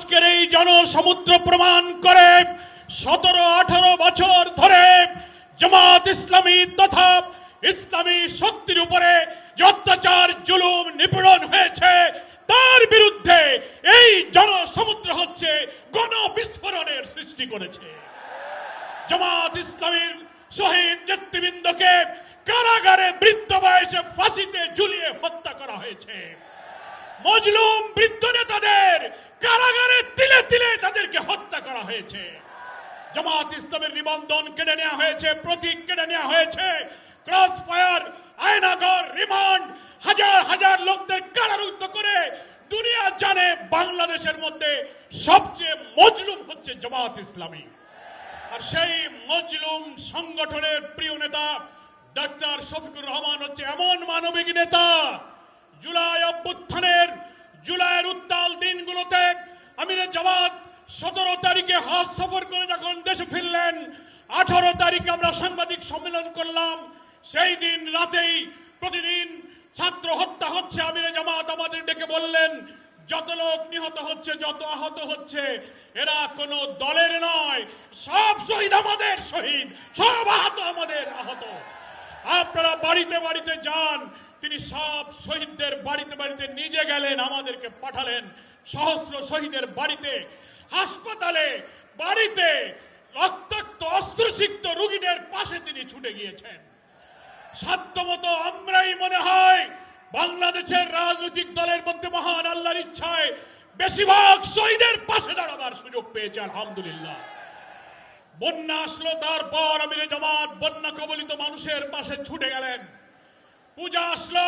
আজকের এই জনসমুদ্র প্রমাণ করে 17-18 বছর ধরে জামাত ইসলামী তথা ইসলামী শক্তির উপরে যে অত্যাচার জুলুম নিপীড়ন হয়েছে তার বিরুদ্ধে এই জনসমুদ্র হচ্ছে গণবিস্ফোরণের সৃষ্টি করেছে। জামাত ইসলামীর শহীদ নেতৃবৃন্দকে কারাগারে বৃদ্ধ বয়সে ফাঁসিতে ঝুলিয়ে হত্যা করা হয়েছে। মজলুম বৃদ্ধ নেতাদের কারাগারে তিলে তিলে তাদেরকে হত্যা করা হয়েছে। জামাত ইসলামের নিবন্ধন কেড়ে নেওয়া হয়েছে, প্রতীক কেড়ে নেওয়া হয়েছে, ক্রস ফায়ার, আয়নাগর, রিমান্ড, হাজার হাজার লোকদের কারারুদ্ধ করে দুনিয়া জানে বাংলাদেশের মধ্যে সবচেয়ে মজলুম হচ্ছে জামাত ইসলামী। আর সেই মজলুম সংগঠনের প্রিয় নেতা ডক্টর শফিকুর রহমান হচ্ছে এমন মানবিক নেতা। জুলাই অভ্যুত্থানের জুলাইয়ের উত্তাল দিনগুলোতে আমিরে জামাত 17 তারিখে হজ সফর করে যখন দেশে ফিরলেন, 18 তারিখে আমরা সাংবাদিক সম্মেলন করলাম। সেই দিন রাতেই প্রতিদিন ছাত্র হত্যা হচ্ছে, আমিরে জামাত আমাদের ডেকে বললেন যত লোক নিহত হচ্ছে, যত আহত হচ্ছে, এরা কোনো দলের নয়, সব শহীদ আমাদের শহীদ, সব আহত আমাদের আহত। আপনারা বাড়িতে বাড়িতে যান। তিনি সব শহীদদের বাড়িতে বাড়িতে নিজে গেলেন, আমাদেরকে পাঠালেন। সহস্র শহীদের বাড়িতে, হাসপাতালে, বাড়িতে রক্তাক্ত অস্ত্রসিক্ত রোগীদের পাশে তিনি ছুটে গিয়েছেন। সাধ্যমতো আমরাই মনে হয় বাংলাদেশের রাজনৈতিক দলের মধ্যে মহান আল্লাহর ইচ্ছায় বেশিরভাগ শহীদের পাশে দাঁড়াবার সুযোগ পেয়েছে, আলহামদুলিল্লাহ। বন্যা আসলো, তারপর আমিরে জামাত বন্যা কবলিত মানুষের পাশে ছুটে গেলেন। পূজা আসলো,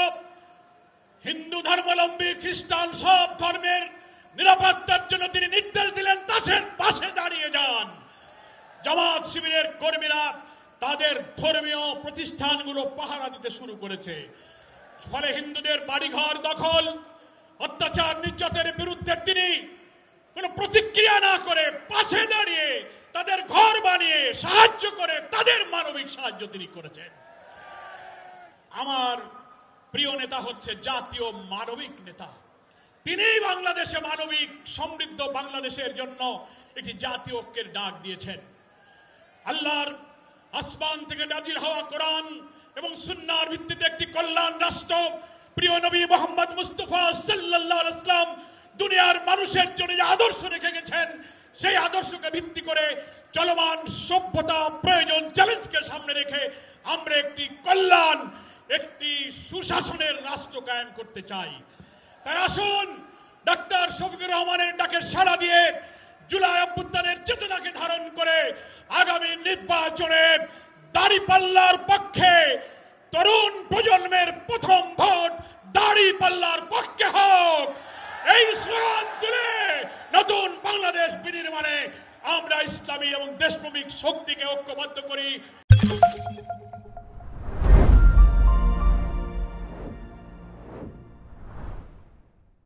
হিন্দু ধর্মাবলম্বী, খ্রিস্টান সব ধর্মের নিরাপত্তার জন্য তিনি নির্দেশ দিলেন তাদের পাশে দাঁড়িয়ে যান। জামাত শিবিরের কর্মীরা তাদের ধর্মীয় প্রতিষ্ঠানগুলো পাহারা দিতে শুরু করেছে। ফলে হিন্দুদের বাড়িঘর দখল, অত্যাচার নির্যাতনের বিরুদ্ধে তিনি কোনো প্রতিক্রিয়া না করে পাশে দাঁড়িয়ে তাদের ঘর বানিয়ে সাহায্য করে তাদের মানবিক সাহায্য তিনি করেছেন। আমার প্রিয় নেতা হচ্ছে জাতীয় মানবিক নেতা। তিনি বাংলাদেশে মানবিক সমৃদ্ধ বাংলাদেশের জন্য একটি জাতীয় ঐক্যের ডাক দিয়েছেন। আল্লাহর আসমান থেকে নাজিল হওয়া কোরআন এবং সুন্নাহর ভিত্তিতে একটি কল্যাণ রাষ্ট্র প্রিয় নবী মুহাম্মদ মুস্তাফা সাল্লাল্লাহু আলাইহি ওয়াসাল্লাম দুনিয়ার মানুষের জন্য যে আদর্শ রেখে গেছেন, সেই আদর্শকে ভিত্তি করে চলমান সভ্যতা, প্রয়োজন, চ্যালেঞ্জকে সামনে রেখে আমরা একটি কল্যাণ, একটি সুশাসনের রাষ্ট্র কায়েম করতে চাই। তাই আসুন ডক্টর শফিকুর রহমানের ডাকে সাড়া দিয়ে জুলাই অভ্যুত্থানের চেতনাকে ধারণ করে আগামী নির্বাচনে দাঁড়িপাল্লার পক্ষে তরুণ প্রজন্মের প্রথম ভোট দাঁড়িপাল্লার পক্ষে হোক, এই স্লোগান তুলে নতুন বাংলাদেশ বিনির্মাণে আমরা ইসলামী এবং দেশপ্রেমিক শক্তিকে ঐক্যবদ্ধ করি।